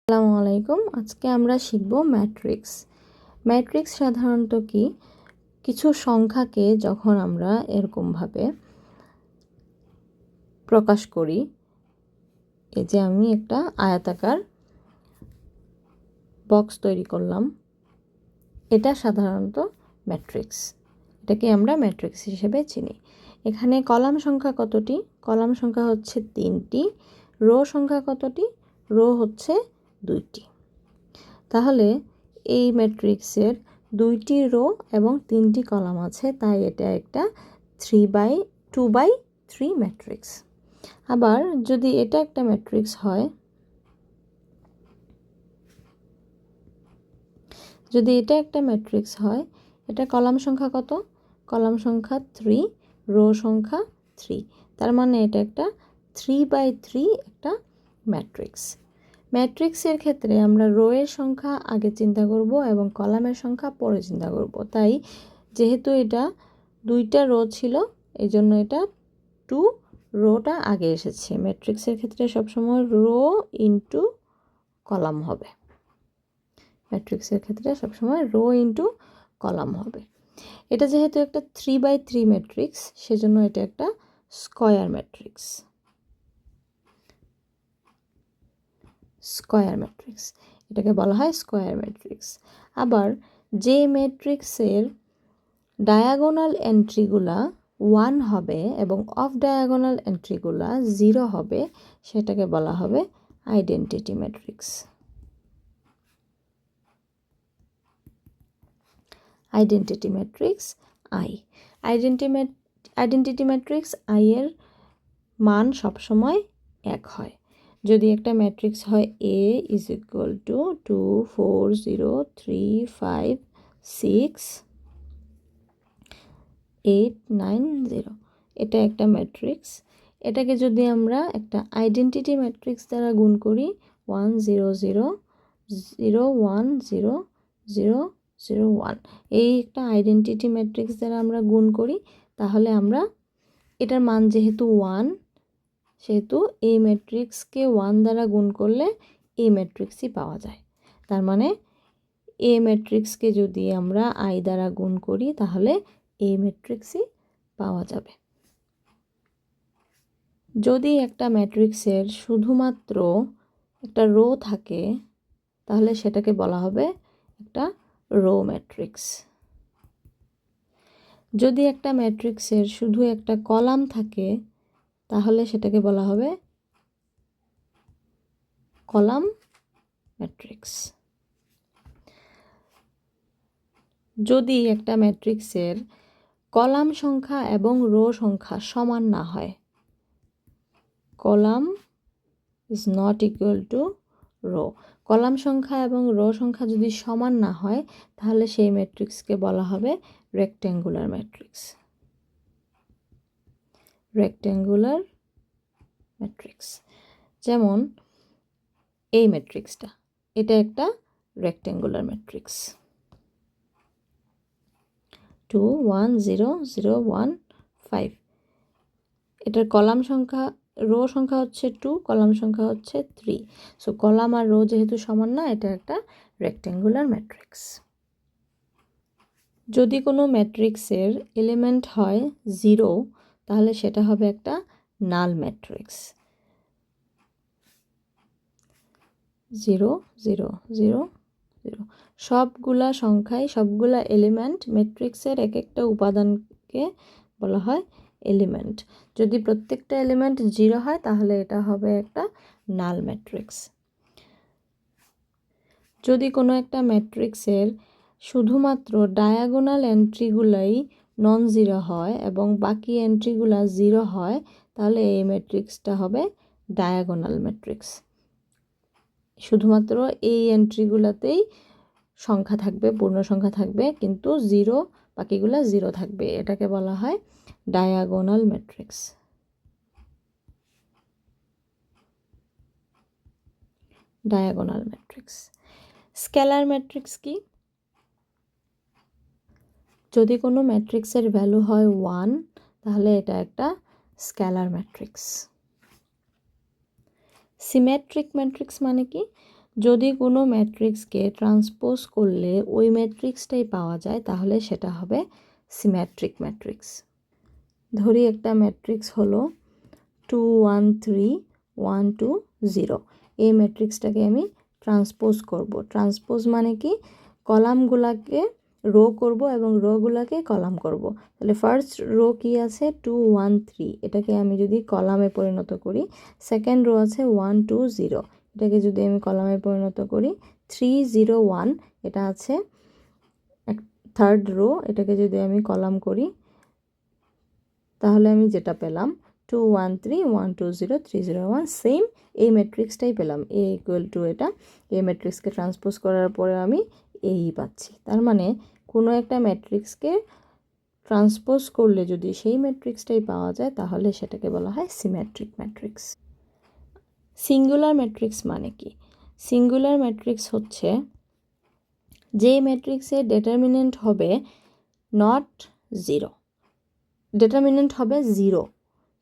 আসসালামু আলাইকুম। আজকে আমরা শিখব ম্যাট্রিক্স। ম্যাট্রিক্স সাধারণত কি, কিছু সংখ্যাকে যখন আমরা এরকমভাবে প্রকাশ করি, এই যে আমি একটা আয়তাকার বক্স তৈরি করলাম, এটা সাধারণত ম্যাট্রিক্স। এটাকে আমরা ম্যাট্রিক্স হিসেবে চিনি। এখানে কলাম সংখ্যা কতটি? কলাম সংখ্যা হচ্ছে 3টি। রো সংখ্যা কতটি? রো হচ্ছে 2টি। তাহলে এই ম্যাট্রিক্সের 2টি রো এবং 3টি কলাম আছে, তাই এটা একটা 2x3 ম্যাট্রিক্স। আবার যদি এটা একটা ম্যাট্রিক্স হয়, এটা কলাম সংখ্যা কত? কলাম সংখ্যা 3, রো সংখ্যা 3। তার মানে এটা একটা 3x3 একটা ম্যাট্রিক্স। ম্যাট্রিক্সের ক্ষেত্রে আমরা রো এর সংখ্যা আগে চিন্তা করব এবং কলামের সংখ্যা পরে চিন্তা করব। তাই যেহেতু এটা 2টা রো ছিল, এই জন্য এটা 2 রোটা আগে এসেছে। ম্যাট্রিক্সের ক্ষেত্রে সবসময় রো ইন্টু কলাম হবে। এটা যেহেতু একটা 3x3 ম্যাট্রিক্স, সেজন্য এটা একটা স্কয়ার ম্যাট্রিক্স। এটাকে বলা হয় স্কয়ার ম্যাট্রিক্স। আবার যে ম্যাট্রিক্সের ডায়াগোনাল এন্ট্রিগুলা 1 হবে এবং অফ ডায়াগোনাল এন্ট্রিগুলা 0 হবে, সেটাকে বলা হবে identity matrix. Identity matrix I. Identity matrix I এর মান সবসময় 1 হয়। যদি একটা ম্যাট্রিক্স হয় A = 2 4 0 3 5 6 8 9 0, এটা একটা ম্যাট্রিক্স। এটাকে যদি আমরা একটা আইডেন্টিটি ম্যাট্রিক্স দ্বারা গুণ করি, 1 0 0 0 1 0 0 0 1, এই একটা আইডেন্টিটি ম্যাট্রিক্স দ্বারা আমরা গুণ করি, তাহলে আমরা এটার মান যেহেতু 1, সেহেতু এই ম্যাট্রিক্সকে 1 দ্বারা গুণ করলে এই ম্যাট্রিক্সই পাওয়া যায়। তার মানে এই ম্যাট্রিক্সকে যদি আমরা আই দ্বারা গুণ করি, তাহলে এই ম্যাট্রিক্সই পাওয়া যাবে। যদি একটা ম্যাট্রিক্সের শুধুমাত্র একটা রো থাকে, তাহলে সেটাকে বলা হবে একটা রো ম্যাট্রিক্স। যদি একটা ম্যাট্রিক্সের শুধু একটা কলাম থাকে, তাহলে সেটাকে বলা হবে কলাম ম্যাট্রিক্স। যদি একটা ম্যাট্রিক্সের কলাম সংখ্যা এবং রো সংখ্যা সমান না হয়, column is not equal to row, column সংখ্যা এবং রো সংখ্যা যদি সমান না হয়, তাহলে সেই ম্যাট্রিক্সকে বলা হবে রেক্ট্যাঙ্গুলার ম্যাট্রিক্স। যেমন এই ম্যাট্রিক্সটা, এটা একটা রেক্ট্যাঙ্গুলার ম্যাট্রিক্স। 2 1 0 0 1 5, এটার কলাম সংখ্যা, রো সংখ্যা হচ্ছে 2, কলাম সংখ্যা হচ্ছে 3। সো কলাম আর রো যেহেতু সমান না, এটা একটা রেক্ট্যাঙ্গুলার ম্যাট্রিক্স। যদি কোনো ম্যাট্রিক্সের এলিমেন্ট হয় 0, তাহলে সেটা হবে একটা নাল ম্যাট্রিক্স। 0 0 0 0, সবগুলা সংখ্যায় সবগুলা এলিমেন্ট, ম্যাট্রিক্সের এক একটা উপাদানকে বলা হয় এলিমেন্ট। যদি প্রত্যেকটা এলিমেন্ট 0 হয়, তাহলে এটা হবে একটা নাল ম্যাট্রিক্স। যদি কোনো একটা ম্যাট্রিক্সের শুধুমাত্র ডায়াগোনাল এন্ট্রিগুলাই নন জিরো হয় এবং বাকি এন্ট্রিগুলা 0 হয়, তাহলে এই ম্যাট্রিক্সটা হবে ডায়াগোনাল ম্যাট্রিক্স। শুধুমাত্র এই এন্ট্রিগুলাতেই সংখ্যা থাকবে, পূর্ণ সংখ্যা থাকবে, কিন্তু 0, বাকিগুলা 0 থাকবে, এটাকে বলা হয় ডায়াগোনাল ম্যাট্রিক্স। স্কেলার ম্যাট্রিক্স কি? যদি কোনো ম্যাট্রিক্সের ভ্যালু হয় 1, তাহলে এটা একটা স্কেলার ম্যাট্রিক্স। সিমেট্রিক ম্যাট্রিক্স মানে কি? যদি কোনো ম্যাট্রিক্সকে ট্রান্সপোজ করলে ওই ম্যাট্রিক্সটাই পাওয়া যায় তাহলে সেটা হবে সিমেট্রিক ম্যাট্রিক্স। ধরি একটা ম্যাট্রিক্স হলো 2 1 3 1 2 0। এই ম্যাট্রিক্সটাকে আমি ট্রান্সপোজ করব। ট্রান্সপোজ মানে কি, কলামগুলোকে রো করব এবং রোগুলোকে কলাম করব। তাহলে ফার্স্ট রো কি আছে 2 1 3, এটাকে আমি যদি কলামে পরিণত করি। সেকেন্ড রো আছে 1 2 0, এটাকে যদি আমি কলামে পরিণত করি। 3 0 1, এটা আছে থার্ড রো, এটাকে যদি আমি কলাম করি তাহলে আমি যেটা পেলাম 2 1 3 1 2 0 3 0 1, সেম এই ম্যাট্রিক্সটাই পেলাম। এ ইকুয়াল টু এটা, এই ম্যাট্রিক্সকে ট্রান্সপোজ করার পরে আমি এই পাচ্ছি। তার মানে কোনো একটা ম্যাট্রিক্সকে ট্রান্সপোজ করলে যদি সেই ম্যাট্রিক্সটাই পাওয়া যায় তাহলে সেটাকে বলা হয় সিমেট্রিক ম্যাট্রিক্স। সিঙ্গুলার ম্যাট্রিক্স মানে কি? সিঙ্গুলার ম্যাট্রিক্স হচ্ছে যে ম্যাট্রিক্সের ডেটারমিনেন্ট হবে নট জিরো, ডেটারমিনেন্ট হবে 0,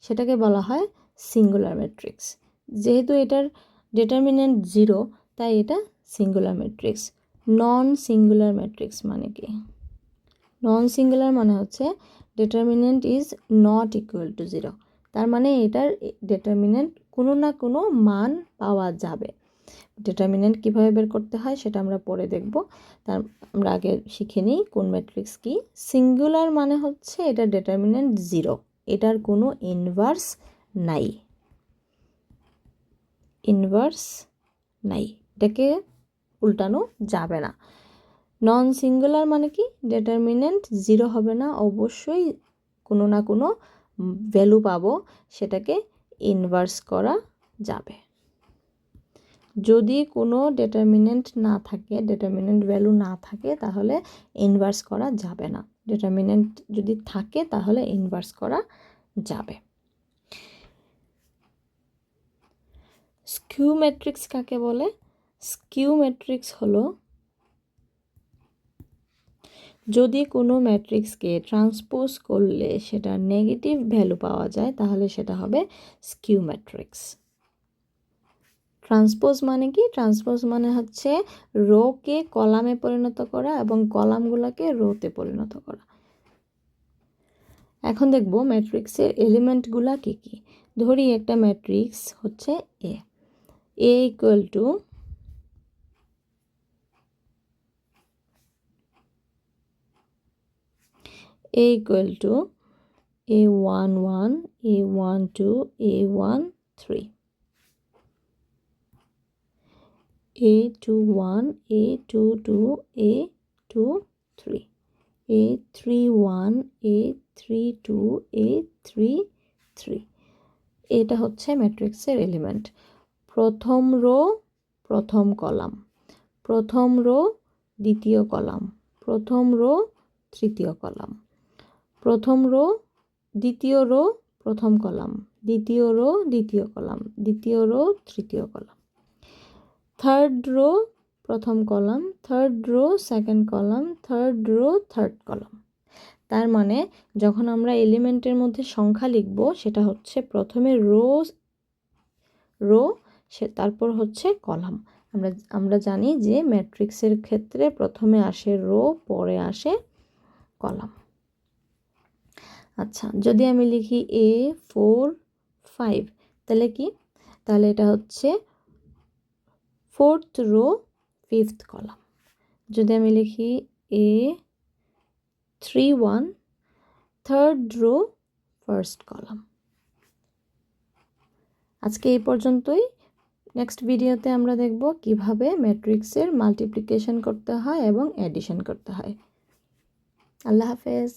সেটাকে বলা হয় সিঙ্গুলার ম্যাট্রিক্স। যেহেতু এটার ডেটারমিনেন্ট 0 তাই এটা singular matrix. Non singular matrix মানে কি? নন সিঙ্গুলার মানে হচ্ছে ডেটারমিনেন্ট ইজ নট ইকুয়াল টু 0, তার মানে এটার ডেটারমিনেন্ট কোনো না কোনো মান পাওয়া যাবে। ডেটারমিনেন্ট কীভাবে বের করতে হয় সেটা আমরা পরে দেখব। তার আমরা আগে শিখে নিই কোন ম্যাট্রিক্স কি। সিঙ্গুলার মানে হচ্ছে এটা ডেটারমিনেন্ট 0, এটার কোনো ইনভার্স নাই, ইনভার্স নাই, এটাকে উল্টানো যাবে না। নন সিঙ্গুলার মানে কি, ডেটারমিনেন্ট 0 হবে না, অবশ্যই কোনো না কোনো ভ্যালু পাবো, সেটাকে ইনভার্স করা যাবে। যদি কোনো ডেটারমিনেন্ট না থাকে, ডেটারমিনেন্ট ভ্যালু না থাকে তাহলে ইনভার্স করা যাবে না। ডেটারমিনেন্ট যদি থাকে তাহলে ইনভার্স করা যাবে। স্কিউ ম্যাট্রিক্স কাকে বলে? স্কিউ ম্যাট্রিক্স হলো যদি কোনো ম্যাট্রিক্সকে ট্রান্সপোজ করলে সেটা নেগেটিভ ভ্যালু পাওয়া যায় তাহলে সেটা হবে স্কিউ ম্যাট্রিক্স। ট্রান্সপোজ মানে কি? ট্রান্সপোজ মানে হচ্ছে রোকে কলামে পরিণত করা এবং কলামগুলোকে রোতে পরিণত করা। এখন দেখব ম্যাট্রিক্সের এলিমেন্টগুলা কী কী। ধরি একটা ম্যাট্রিক্স হচ্ছে এ equal to A1 1 A1 2 A1 3, A2 1 A2 2 A2 3, A3 1 A3 2 A3 3। এটা হচ্ছে ম্যাট্রিক্সের এলিমেন্ট। প্রথম রো প্রথম কলাম, প্রথম রো দ্বিতীয় কলাম, প্রথম রো তৃতীয় কলাম, প্রথম রো দ্বিতীয় রো প্রথম কলাম, দ্বিতীয় রো দ্বিতীয় কলাম, দ্বিতীয় রো তৃতীয় কলাম, থার্ড রো প্রথম column, third rho second column, third rho third column. তার মানে যখন আমরা এলিমেন্টের মধ্যে সংখ্যা লিখব সেটা হচ্ছে প্রথমে রো তারপর হচ্ছে কলাম। আমরা জানি যে ম্যাট্রিক্সের ক্ষেত্রে প্রথমে আসে রো, পরে আসে কলাম। আচ্ছা, যদি আমি লিখি A4 5 তাহলে কি? তাহলে এটা হচ্ছে ফোর্থ রো ফিফথ কলাম। যদি আমি লিখি A3 1 third rho first column. আজকে এই পর্যন্তই। নেক্সট ভিডিওতে আমরা দেখব কিভাবে ম্যাট্রিক্সের মাল্টিপ্লিকেশন করতে হয় এবং অ্যাডিশন করতে হয়। আল্লাহ হাফেজ।